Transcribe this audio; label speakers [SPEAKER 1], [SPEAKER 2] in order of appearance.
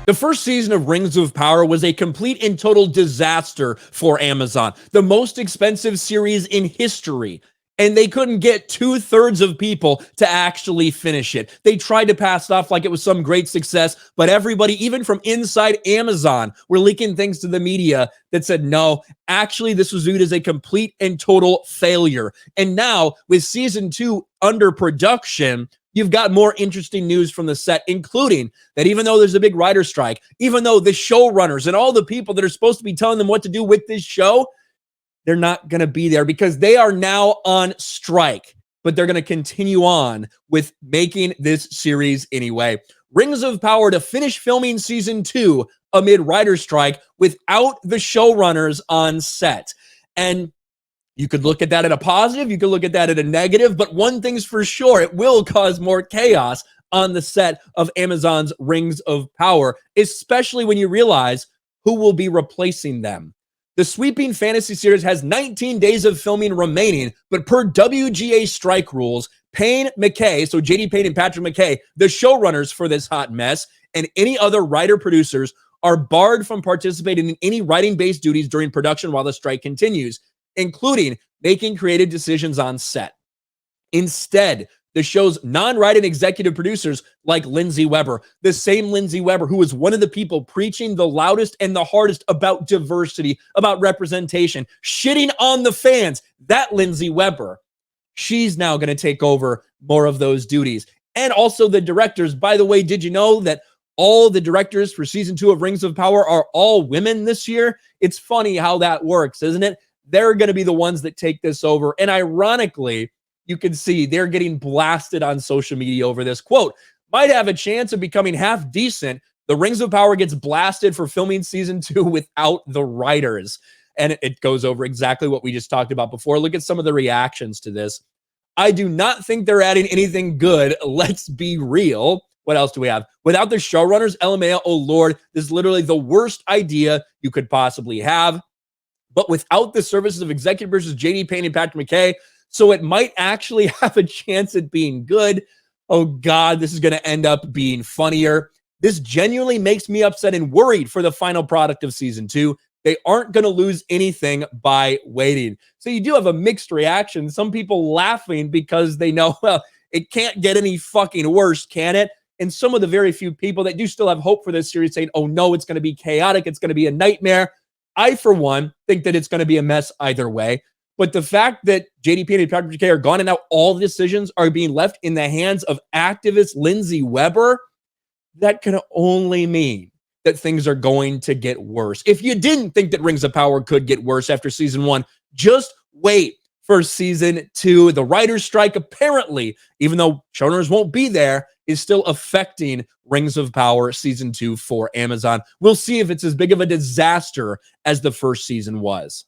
[SPEAKER 1] The first season of Rings of Power was a complete and total disaster for Amazon. The most expensive series in history. And they couldn't get 2/3 of people to actually finish it. They tried to pass it off like it was some great success, but everybody, even from inside Amazon, were leaking things to the media that said, no, actually, this was viewed as a complete and total failure. And now, with season 2 under production, you've got more interesting news from the set, including that even though there's a big writer strike, even though the showrunners and all the people that are supposed to be telling them what to do with this show, they're not going to be there because they are now on strike, but they're going to continue on with making this series anyway. Rings of Power to finish filming season 2 amid writer strike without the showrunners on set. And you could look at that at a positive, you could look at that at a negative, but one thing's for sure, it will cause more chaos on the set of Amazon's Rings of Power, especially when you realize who will be replacing them. The sweeping fantasy series has 19 days of filming remaining, but per WGA strike rules, Payne McKay, so JD Payne and Patrick McKay, the showrunners for this hot mess, and any other writer-producers are barred from participating in any writing-based duties during production while the strike continues, including making creative decisions on set. Instead, the show's non-writing executive producers like Lindsay Weber, the same Lindsay Weber who was one of the people preaching the loudest and the hardest about diversity, about representation, shitting on the fans, that Lindsay Weber, she's now going to take over more of those duties. And also the directors. By the way, did you know that all the directors for season 2 of Rings of Power are all women this year? It's funny how that works, isn't it? They're going to be the ones that take this over. And ironically, you can see they're getting blasted on social media over this. Quote, might have a chance of becoming half decent. The Rings of Power gets blasted for filming season 2 without the writers. And it goes over exactly what we just talked about before. Look at some of the reactions to this. I do not think they're adding anything good. Let's be real. What else do we have? Without the showrunners, LMAO, oh Lord, this is literally the worst idea you could possibly have. But without the services of executive producers JD Payne and Patrick McKay, so it might actually have a chance at being good. Oh God, this is going to end up being funnier. This genuinely makes me upset and worried for the final product of season 2. They aren't going to lose anything by waiting. So you do have a mixed reaction. Some people laughing because they know, well, it can't get any fucking worse, can it? And some of the very few people that do still have hope for this series saying, oh no, it's going to be chaotic. It's going to be a nightmare. I, for one, think that it's going to be a mess either way. But the fact that JD Payne and Patrick McKay are gone and now all the decisions are being left in the hands of activist Lindsay Weber, that can only mean that things are going to get worse. If you didn't think that Rings of Power could get worse after season 1, just wait for season 2. The writer's strike, apparently, even though showrunners won't be there, is still affecting Rings of Power season 2 for Amazon. We'll see if it's as big of a disaster as the first season was.